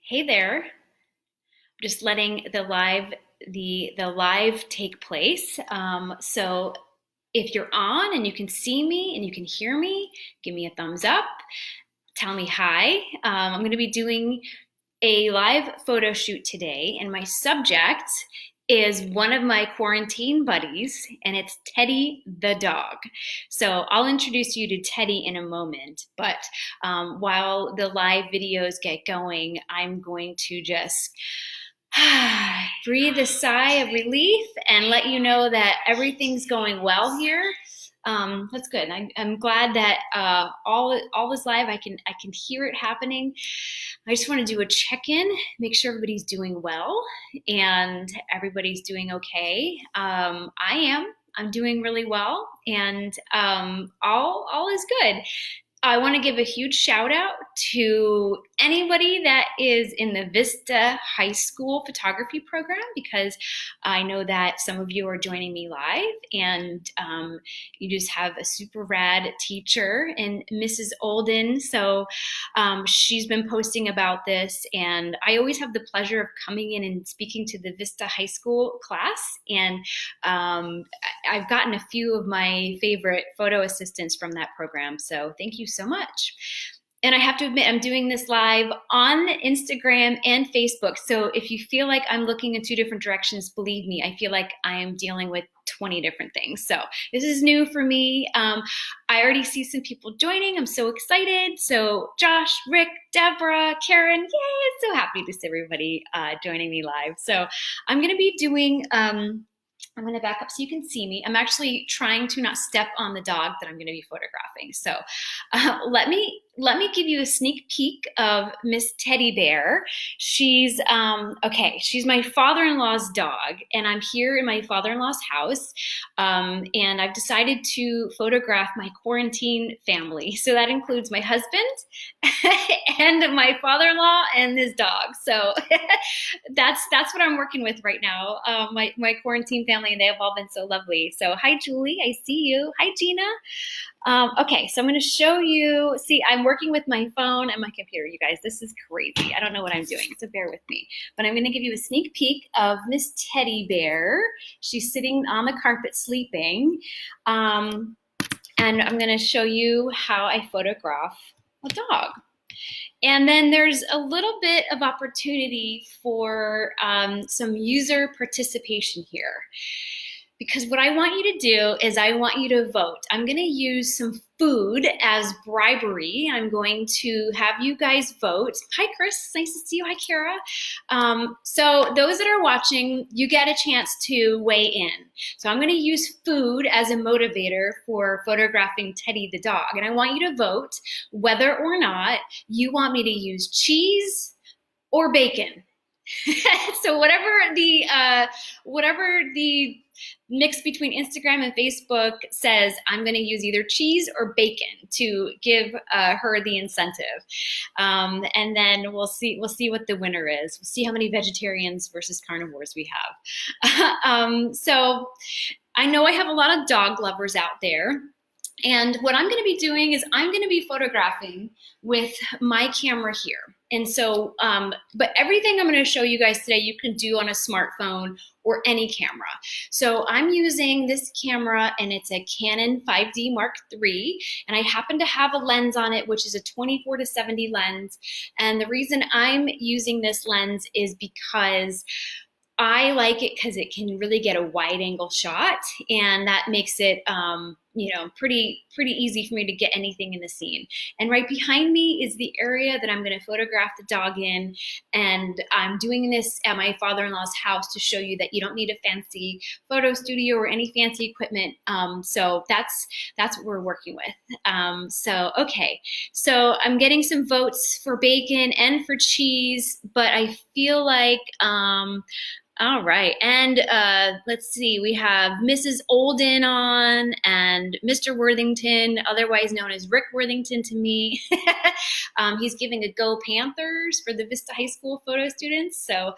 Hey there. Just letting the live take place. So if you're on and you can see me and you can hear me, give me a thumbs up. Tell me hi. I'm going to be doing a live photo shoot today, and my subject is one of my quarantine buddies, and it's Teddy the dog. So I'll introduce you to Teddy in a moment, but while the live videos get going, I'm going to just breathe a sigh of relief and let you know that everything's going well here. That's good. I'm glad that all is live. I can hear it happening. I just want to do a check-in, make sure everybody's doing well and everybody's doing okay. I am. I'm doing really well, and all is good. I want to give a huge shout out to anybody that is in the Vista High School photography program, because I know that some of you are joining me live, and you just have a super rad teacher and Mrs. Olden. So she's been posting about this, and I always have the pleasure of coming in and speaking to the Vista High School class, and I've gotten a few of my favorite photo assistants from that program. So thank you so much. And I have to admit, I'm doing this live on Instagram and Facebook. So if you feel like I'm looking in two different directions, believe me, I feel like I am dealing with 20 different things. So this is new for me. I already see some people joining. I'm so excited. So Josh, Rick, Deborah, Karen, yay, I'm so happy to see everybody joining me live. So I'm going to be doing I'm going to back up so you can see me. I'm actually trying to not step on the dog that I'm going to be photographing. So let me give you a sneak peek of Miss Teddy Bear. She's she's my father-in-law's dog, and I'm here in my father-in-law's house, and I've decided to photograph my quarantine family. So that includes my husband and my father-in-law and his dog. So that's what I'm working with right now. My quarantine family, and they have all been so lovely. So hi, Julie, I see you. Hi, Gina. Okay, so I'm going to show you. See, I'm working with my phone and my computer, you guys. This is crazy. I don't know what I'm doing, so bear with me. But I'm going to give you a sneak peek of Miss Teddy Bear. She's sitting on the carpet sleeping. And I'm going to show you how I photograph a dog. And then there's a little bit of opportunity for some user participation here. Because what I want you to do is I want you to vote. I'm going to use some food as bribery. I'm going to have you guys vote. Hi, Chris. Nice to see you. Hi, Kara. So those that are watching, you get a chance to weigh in. So I'm going to use food as a motivator for photographing Teddy the dog. And I want you to vote whether or not you want me to use cheese or bacon. So whatever the mix between Instagram and Facebook says, I'm going to use either cheese or bacon to give her the incentive, and then we'll see what the winner is. We'll see how many vegetarians versus carnivores we have. So I know I have a lot of dog lovers out there. And what I'm going to be doing is I'm going to be photographing with my camera here. And so, but everything I'm going to show you guys today, you can do on a smartphone or any camera. So I'm using this camera, and it's a Canon 5D Mark III, and I happen to have a lens on it, which is a 24-70 lens. And the reason I'm using this lens is because I like it because it can really get a wide angle shot, and that makes it pretty easy for me to get anything in the scene. And right behind me is the area that I'm going to photograph the dog in, and I'm doing this at my father-in-law's house to show you that you don't need a fancy photo studio or any fancy equipment. So that's what we're working with. Okay, so I'm getting some votes for bacon and for cheese, but I feel like All right. And let's see, we have Mrs. Olden on and Mr. Worthington, otherwise known as Rick Worthington to me. He's giving a Go Panthers for the Vista High School photo students. So,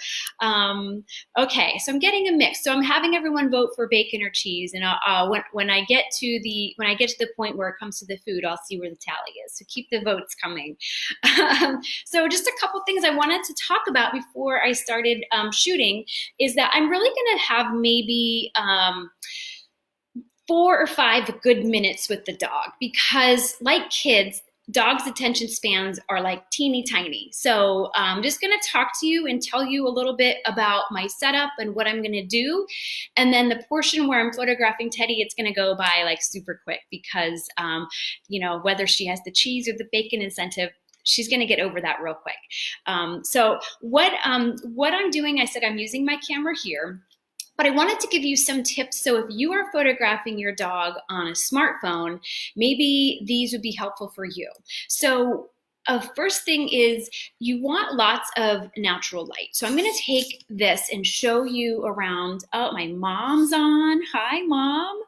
okay, so I'm getting a mix. So I'm having everyone vote for bacon or cheese. And when I get to the point where it comes to the food, I'll see where the tally is. So keep the votes coming. So just a couple things I wanted to talk about before I started shooting is that I'm really going to have maybe 4 or 5 good minutes with the dog because, like kids, dogs' attention spans are like teeny tiny. So I'm just going to talk to you and tell you a little bit about my setup and what I'm going to do. And then the portion where I'm photographing Teddi, it's going to go by like super quick because, whether she has the cheese or the bacon incentive, she's going to get over that real quick. So what I'm doing, I said I'm using my camera here, but I wanted to give you some tips. So if you are photographing your dog on a smartphone, maybe these would be helpful for you. So first thing is you want lots of natural light. So I'm going to take this and show you around. Oh, my mom's on. Hi, Mom.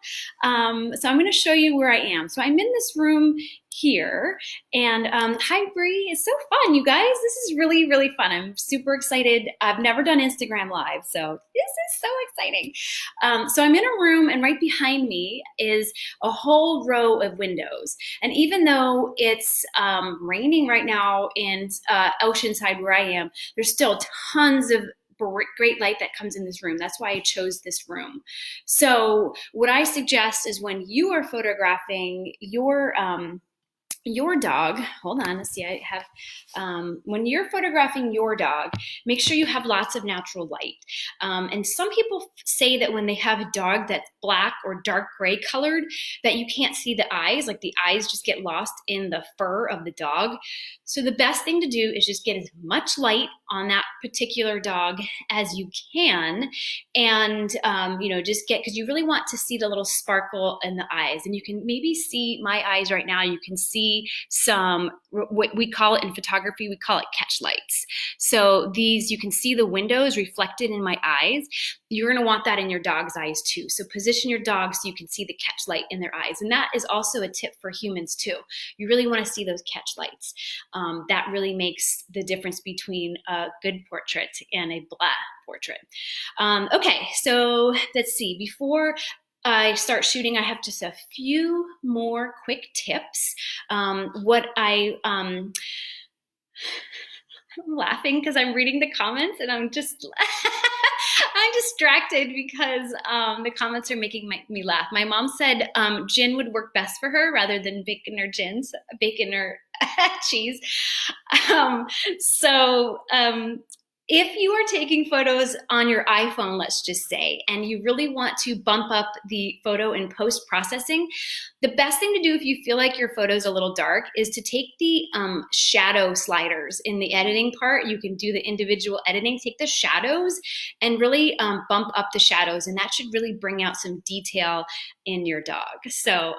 So I'm going to show you where I am. So I'm in this room here. And hi, Bree. It's so fun, you guys. This is really, really fun. I'm super excited. I've never done Instagram Live, so this is so exciting. So I'm in a room, and right behind me is a whole row of windows. And even though it's raining right now in Oceanside where I am, there's still tons of great light that comes in this room. That's why I chose this room. So what I suggest is when you are photographing your dog, hold on, let's see, I have, when you're photographing your dog, make sure you have lots of natural light. And some people say that when they have a dog that's black or dark gray colored, that you can't see the eyes, like the eyes just get lost in the fur of the dog. So the best thing to do is just get as much light on that particular dog as you can. And, just because you really want to see the little sparkle in the eyes. And you can maybe see my eyes right now. You can see some, what we call it in photography, we call it catch lights. So these, you can see the windows reflected in my eyes. You're going to want that in your dog's eyes too. So position your dog so you can see the catch light in their eyes. And that is also a tip for humans too. You really want to see those catch lights. That really makes the difference between a good portrait and a blah portrait. Okay, so let's see. Before I start shooting, I have just a few more quick tips. I'm laughing because I'm reading the comments and I'm just I'm distracted because the comments are making me laugh. My mom said gin would work best for her rather than bacon or cheese. If you are taking photos on your iPhone, let's just say, and you really want to bump up the photo in post-processing, the best thing to do if you feel like your photo is a little dark is to take the shadow sliders in the editing part. You can do the individual editing, take the shadows and really bump up the shadows, and that should really bring out some detail in your dog. So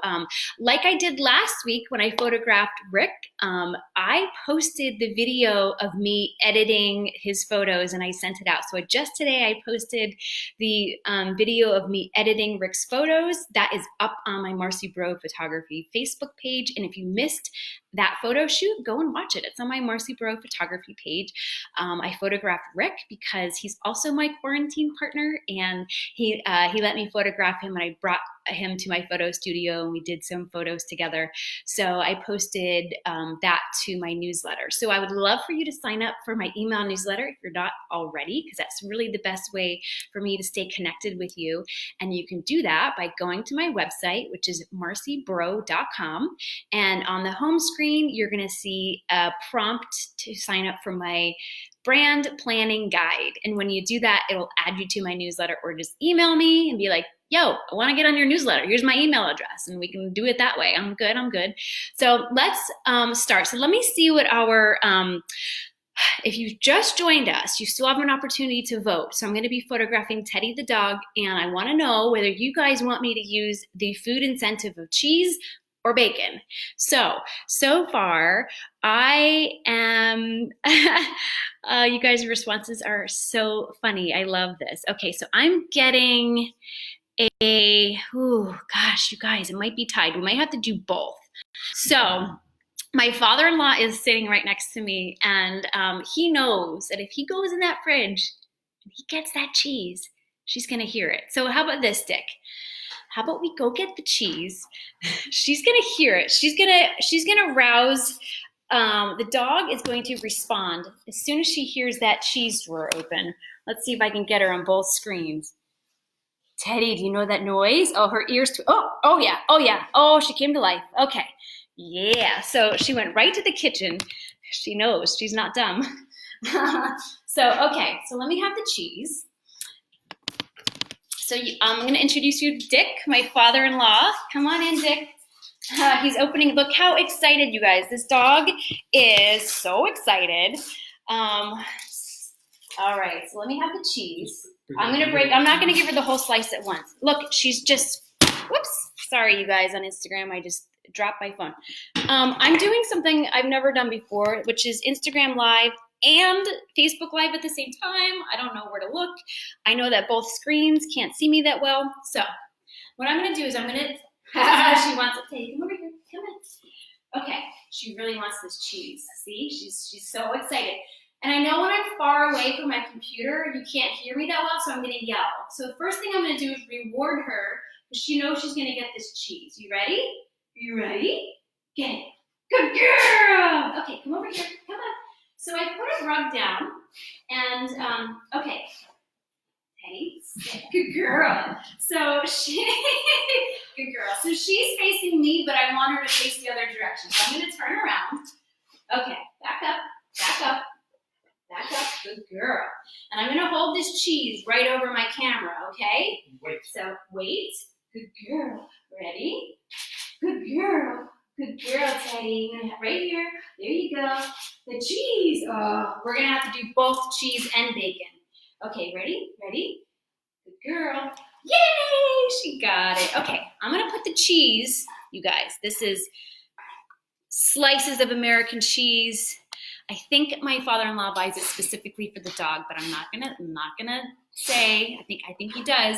like I did last week when I photographed Rick, I posted the video of me editing his photos and I sent it out. So just today I posted the video of me editing Rick's photos. That is up on my Marcy Bro Photography Facebook page. And if you missed that photo shoot, go and watch it. It's on my Marcy Bro Photography page. I photographed Rick because he's also my quarantine partner, and he let me photograph him, and I brought him to my photo studio and we did some photos together. So I posted that to my newsletter. So I would love for you to sign up for my email newsletter if you're not already, because that's really the best way for me to stay connected with you. And you can do that by going to my website, which is marcybro.com. And on the home screen, you're going to see a prompt to sign up for my brand planning guide. And when you do that, it'll add you to my newsletter, or just email me and be like, yo, I want to get on your newsletter. Here's my email address, and we can do it that way. I'm good. So let's start. So let me see what our, if you just joined us, you still have an opportunity to vote. So I'm going to be photographing Teddi the dog, and I want to know whether you guys want me to use the food incentive of cheese or bacon? So far, I am, you guys' responses are so funny. I love this. Okay, so I'm getting oh gosh, you guys, it might be tied. We might have to do both. So my father-in-law is sitting right next to me, and he knows that if he goes in that fridge and he gets that cheese, she's gonna hear it. So how about this, Dick? How about we go get the cheese? She's gonna hear it. She's gonna rouse. The dog is going to respond as soon as she hears that cheese drawer open. Let's see if I can get her on both screens. Teddy, do you know that noise? Oh, her ears. Oh yeah. Oh, she came to life. Okay, yeah. So she went right to the kitchen. She knows. She's not dumb. Okay. So let me have the cheese. So I'm going to introduce you to Dick, my father-in-law. Come on in, Dick. He's opening. Look how excited, you guys. This dog is so excited. All right, so let me have the cheese. I'm not going to give her the whole slice at once. Look, she's just, whoops. Sorry, you guys, on Instagram. I just dropped my phone. I'm doing something I've never done before, which is Instagram Live and Facebook Live at the same time. I don't know where to look. I know that both screens can't see me that well. So what I'm going to do is she wants it. Hey, come over here. Come in. Okay, she really wants this cheese. See, she's so excited. And I know when I'm far away from my computer, you can't hear me that well, so I'm going to yell. So the first thing I'm going to do is reward her, because she knows she's going to get this cheese. You ready? You ready? Get it. Good girl! Okay, come over here. Come on. So I put a rug down, and, okay. Teddy, good girl. So good girl. So she's facing me, but I want her to face the other direction. So I'm going to turn around. Okay, back up, back up. Back up, good girl. And I'm gonna hold this cheese right over my camera, okay? Wait. So wait, good girl. Ready? Good girl. Good girl, Teddy. Right here. There you go. The cheese. Oh, we're gonna have to do both cheese and bacon. Okay, ready? Ready? Good girl. Yay! She got it. Okay, I'm gonna put the cheese, you guys. This is slices of American cheese. I think my father-in-law buys it specifically for the dog, but I'm not gonna say. I think he does.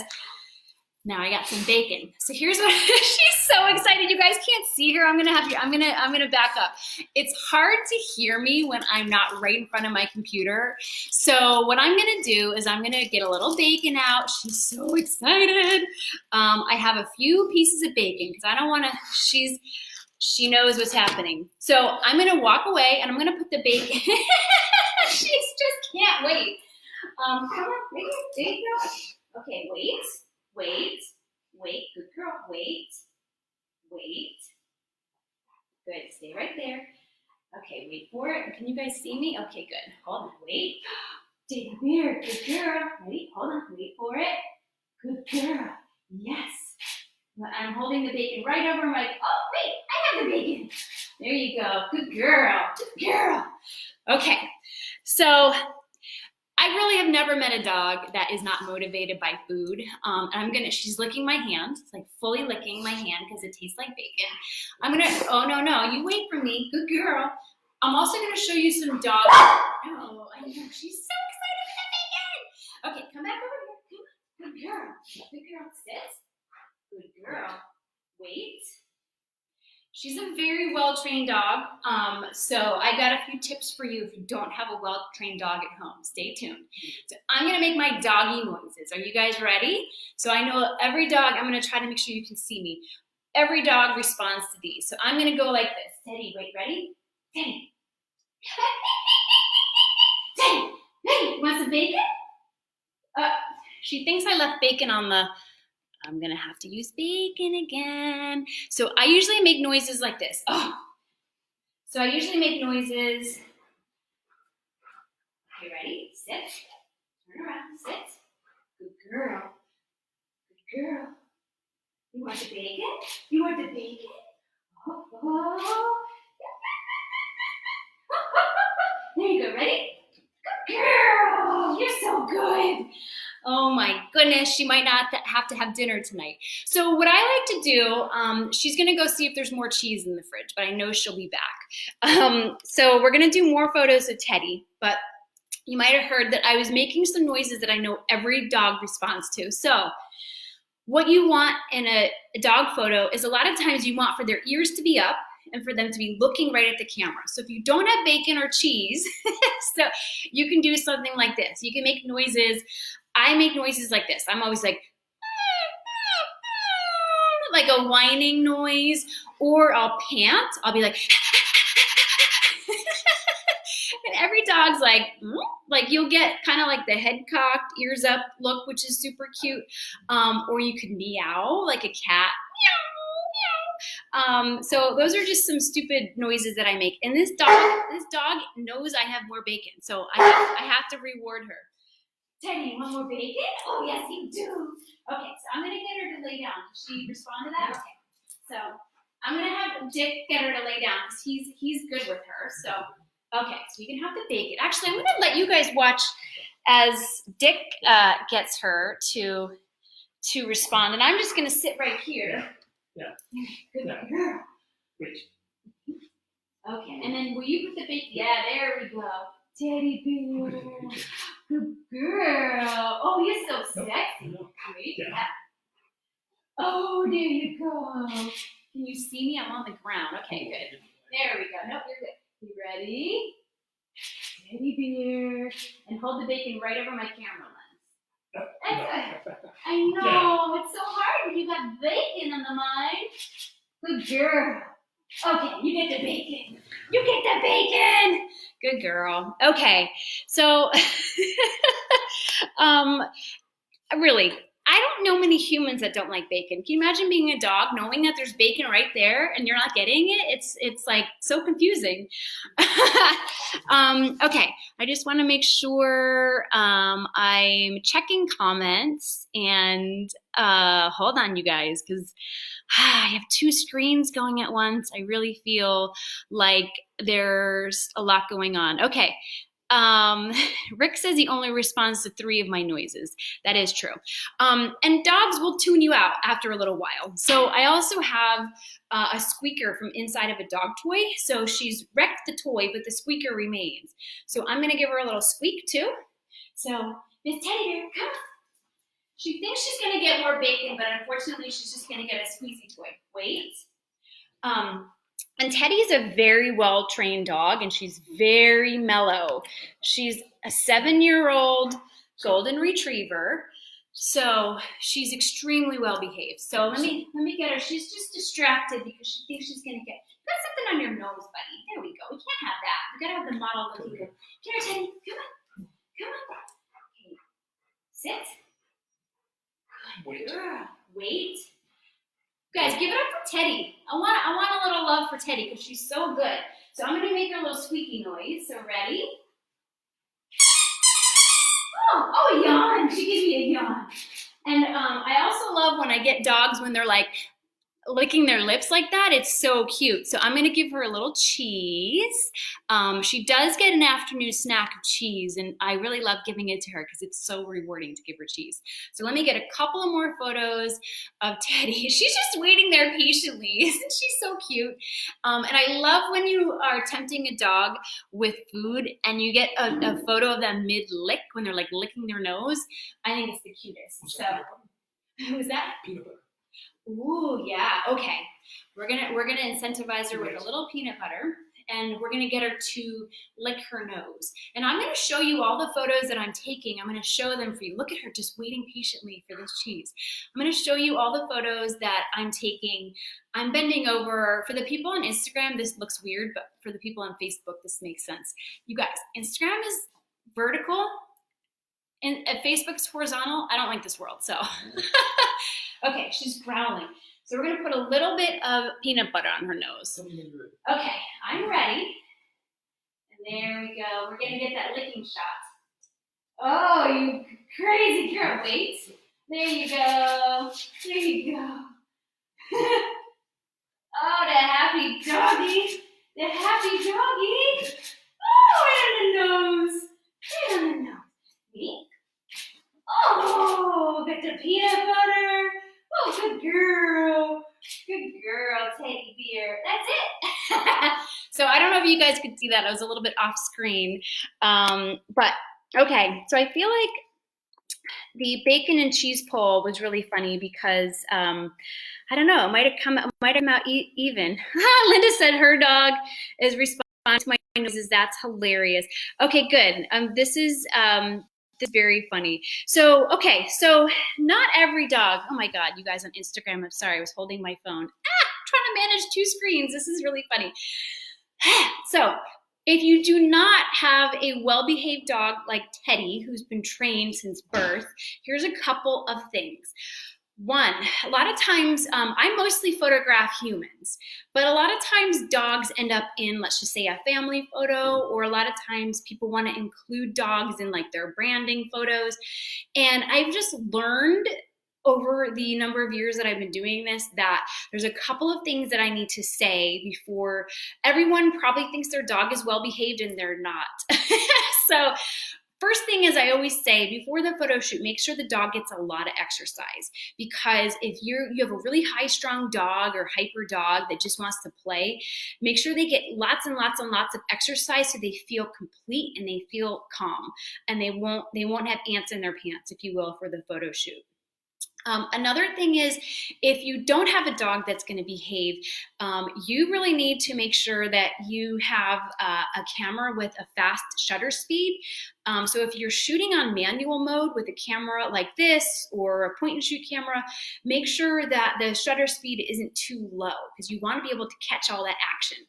Now I got some bacon. So here's what she's so excited. You guys can't see her. I'm gonna back up. It's hard to hear me when I'm not right in front of my computer. So what I'm gonna do is I'm gonna get a little bacon out. She's so excited. I have a few pieces of bacon because I don't wanna, she knows what's happening. So I'm gonna walk away and I'm gonna put the bacon. She just can't wait. Come on, right here. There you go. Okay, wait, good girl, wait. Good, stay right there. Okay, wait for it. Can you guys see me? Okay, good. Hold on, wait. Stay there, good girl. Ready? Hold on, wait for it. Good girl. Yes. I'm holding the bacon right over my, oh wait, I have the bacon. There you go, good girl, good girl. Okay, so I really have never met a dog that is not motivated by food. And she's licking my hand, it's like fully licking my hand because it tastes like bacon. Oh no, you wait for me, good girl. I'm also gonna show you some dog, no, I know, she's so excited for the bacon. Okay, come back over here, come on, good girl, sit. Good girl. Wait. She's a very well-trained dog. So I got a few tips for you if you don't have a well-trained dog at home. Stay tuned. So I'm gonna make my doggy noises. Are you guys ready? So I know every dog, I'm gonna try to make sure you can see me. Every dog responds to these. So I'm gonna go like this. Teddy, wait, ready? Teddy. Teddy, you want some bacon? She thinks I left bacon on the, I'm gonna have to use bacon again. So I usually make noises like this. Oh. So I usually make noises. Okay, ready? Sit. Turn around, sit. Good girl. Good girl. You want the bacon? You want the bacon? Oh. There you go, ready? Good girl, you're so good. Oh my goodness. guess she might not have to have dinner tonight. So what I like to do, she's gonna go see if there's more cheese in the fridge, but I know she'll be back. So we're gonna do more photos of Teddy, but you might have heard that I was making some noises that I know every dog responds to. So what you want in a dog photo is a lot of times you want for their ears to be up and for them to be looking right at the camera. So if you don't have bacon or cheese, so you can do something like this. You can make noises. I make noises like this. I'm always like a whining noise, or I'll pant. I'll be like, and every dog's like you'll get kind of like the head cocked, ears up look, which is super cute. Or you could meow like a cat. So those are just some stupid noises that I make. And this dog knows I have more bacon, so I have to reward her. Teddy, you want more bacon? Oh yes, you do. Okay, so I'm gonna get her to lay down. Did she respond to that? Okay. So I'm gonna have Dick get her to lay down because he's good with her. So okay, so you can have the bacon. Actually, I'm gonna let you guys watch as Dick gets her to respond, and I'm just gonna sit right here. Yeah. Good girl. Wait. Okay, and then will you put the bacon? Yeah, there we go. Teddy bear. Good girl. Oh, you're so sexy. Wait. Yeah. Oh, there you go. Can you see me? I'm on the ground. Okay, good. There we go. Nope, you're good. You ready? Teddy bear. And hold the bacon right over my camera lens. I know, it's so hard when you got bacon on the mind. Good girl. Okay, you get the bacon. You get the bacon. Good girl. Okay, so really, I don't know many humans that don't like bacon. Can you imagine being a dog knowing that there's bacon right there and you're not getting it? It's like so confusing. Okay, I just want to make sure I'm checking comments and hold on, you guys, because I have two screens going at once. I really feel like there's a lot going on. Okay. Rick says he only responds to 3 of my noises. That is true. And dogs will tune you out after a little while. So I also have a squeaker from inside of a dog toy. So she's wrecked the toy, but the squeaker remains. So I'm going to give her a little squeak too. So Miss Teddy Bear, come on. She thinks she's going to get more bacon, but unfortunately she's just going to get a squeezy toy. Wait. And Teddy is a very well-trained dog, and she's very mellow. She's a 7-year-old golden retriever, so she's extremely well-behaved. So let me get her. She's just distracted because she thinks she's gonna get. You got something on your nose, buddy. There we go. We can't have that. We gotta have the model looking good. Come here, Teddy. Come on. Come on. Okay. Sit. Wait. Wait. Guys, give it up for Teddy. I want a little love for Teddy because she's so good. So I'm gonna make her a little squeaky noise. So ready? Oh, yawn. She gave me a yawn. And I also love when I get dogs when they're like licking their lips like that. It's so cute. So I'm gonna give her a little cheese. She does get an afternoon snack of cheese, and I really love giving it to her because it's so rewarding to give her cheese. So let me get a couple of more photos of Teddy. She's just waiting there patiently. Isn't she so cute? And I love when you are tempting a dog with food and you get a photo of them mid-lick when they're like licking their nose. I think it's the cutest. So, who's that? Peanut butter. Ooh, yeah. Okay. We're gonna incentivize her with a little peanut butter, and we're gonna get her to lick her nose. And I'm gonna show you all the photos that I'm taking. I'm gonna show them for you. Look at her just waiting patiently for this cheese. I'm gonna show you all the photos that I'm taking. I'm bending over. For the people on Instagram, this looks weird, but for the people on Facebook, this makes sense. You guys, Instagram is vertical and Facebook's horizontal. I don't like this world, so. Okay, she's growling. So we're gonna put a little bit of peanut butter on her nose. Okay, I'm ready. And there we go. We're gonna get that licking shot. Oh, you crazy girl. Wait. There you go. There you go. Oh, the happy doggy. The happy doggy. Oh, right on the nose. Right on the nose. Me? Oh, get the know if you guys could see that. I was a little bit off screen. But okay, so I feel like the bacon and cheese poll was really funny because I don't know, it might have come out even. Linda said her dog is responding to my noises. That's hilarious. Okay, good. This is very funny. So okay, so not every dog. Oh my God, you guys on Instagram. I'm sorry, I was holding my phone. Trying to manage two screens. This is really funny. So if you do not have a well-behaved dog like Teddy, who's been trained since birth, here's a couple of things. One, a lot of times, I mostly photograph humans, but a lot of times dogs end up in, let's just say, a family photo, or a lot of times people want to include dogs in like their branding photos. And I've just learned over the number of years that I've been doing this that there's a couple of things that I need to say before. Everyone probably thinks their dog is well behaved and they're not. So first thing is, I always say before the photo shoot, make sure the dog gets a lot of exercise, because if you have a really high strung dog or hyper dog that just wants to play, make sure they get lots and lots and lots of exercise so they feel complete and they feel calm, and they won't have ants in their pants, if you will, for the photo shoot. Another thing is, if you don't have a dog that's going to behave, you really need to make sure that you have a camera with a fast shutter speed. So if you're shooting on manual mode with a camera like this or a point and shoot camera, make sure that the shutter speed isn't too low, because you want to be able to catch all that action.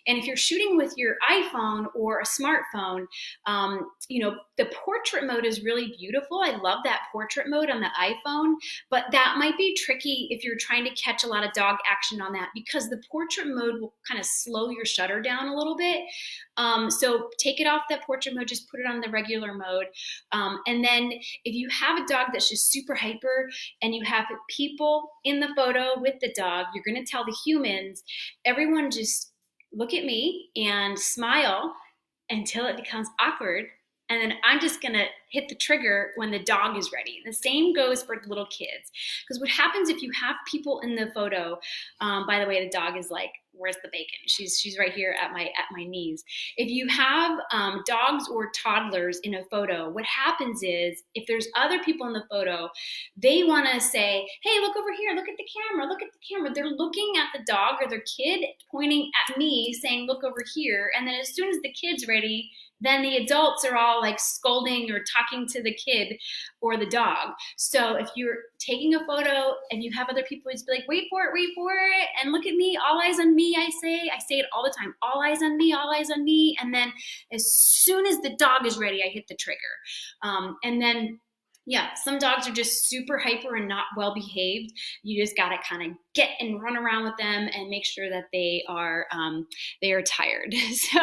And if you're shooting with your iPhone or a smartphone, the portrait mode is really beautiful. I love that portrait mode on the iPhone, but that might be tricky if you're trying to catch a lot of dog action on that, because the portrait mode will kind of slow your shutter down a little bit. So take it off that portrait mode, just put it on the regular mode. And then if you have a dog that's just super hyper and you have people in the photo with the dog, you're going to tell the humans, everyone just look at me and smile until it becomes awkward. And then I'm just going to hit the trigger when the dog is ready. The same goes for little kids. Because what happens if you have people in the photo, by the way, the dog is like, where's the bacon? She's right here at my knees. If you have dogs or toddlers in a photo, what happens is, if there's other people in the photo, they want to say, hey, look over here, look at the camera, look at the camera. They're looking at the dog or their kid pointing at me saying, look over here. And then as soon as the kid's ready, then the adults are all like scolding or talking to the kid or the dog. So if you're taking a photo and you have other people, just be like, wait for it, and look at me, all eyes on me, I say it all the time, all eyes on me, all eyes on me. And then as soon as the dog is ready, I hit the trigger. And then, yeah, some dogs are just super hyper and not well behaved. You just got to kind of get and run around with them and make sure that they are tired. So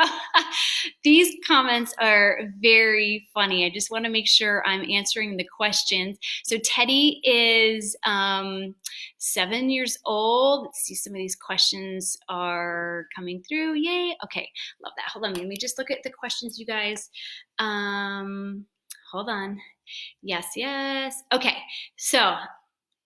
these comments are very funny. I just want to make sure I'm answering the questions. So Teddy is 7 years old. Let's see, some of these questions are coming through. Yay. Okay, love that. Hold on, let me just look at the questions, you guys. Hold on. Yes. Okay, so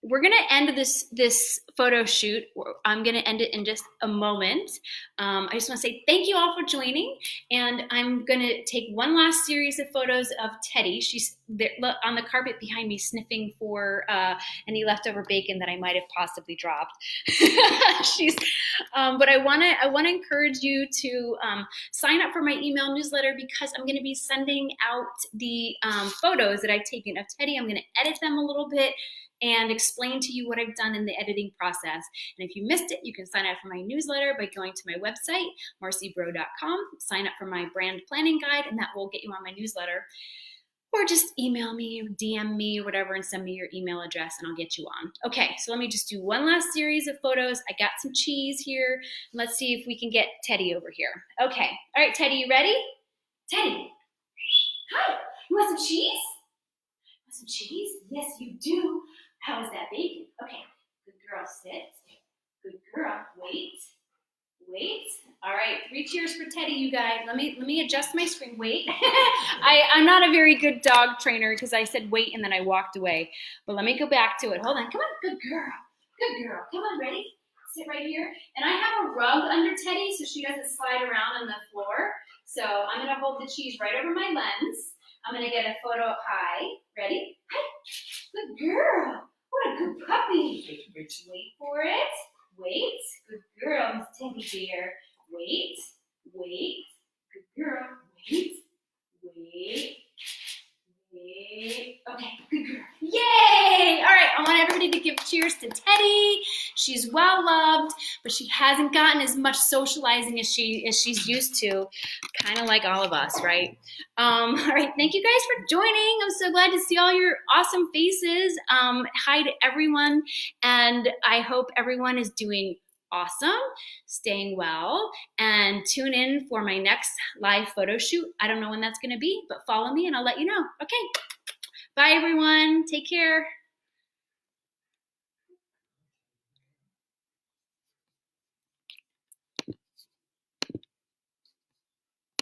we're gonna end this photo shoot. I'm gonna end it in just a moment. I just want to say thank you all for joining, and I'm gonna take one last series of photos of Teddy. She's there on the carpet behind me, sniffing for any leftover bacon that I might have possibly dropped. But I want to encourage you to sign up for my email newsletter, because I'm going to be sending out the photos that I've taken of Teddy. I'm going to edit them a little bit and explain to you what I've done in the editing process. And if you missed it, you can sign up for my newsletter by going to my website, marcybro.com, sign up for my brand planning guide, and that will get you on my newsletter. Or just email me, DM me, or whatever, and send me your email address, and I'll get you on. Okay, so let me just do one last series of photos. I got some cheese here. Let's see if we can get Teddy over here. Okay, all right, Teddy, you ready? Teddy, hi, you want some cheese? Want some cheese? Yes, you do. How is that bacon? Okay, good girl, sit. Good girl, wait. All right, 3 cheers for Teddy, you guys. Let me adjust my screen. Wait. I'm not a very good dog trainer, because I said wait and then I walked away. But let me go back to it. Hold on. Come on. Good girl. Come on, ready? sit right here. And I have a rug under Teddi so she doesn't slide around on the floor. So I'm gonna hold the cheese right over my lens. I'm gonna get a photo. Hi, ready? Hi, good girl. What a good puppy. Wait for it. Wait, good girl, Miss Teddy Bear. Wait, wait, good girl. Wait, wait. Okay, good girl. Yay! All right, I want everybody to give cheers to Teddi. She's well loved, but she hasn't gotten as much socializing as she's used to. Kind of like all of us, right? All right, thank you guys for joining. I'm so glad to see all your awesome faces. Hi to everyone, and I hope everyone is doing awesome, staying well, and tune in for my next live photo shoot. I don't know when that's going to be, but follow me and I'll let you know. Okay. Bye, everyone. Take care.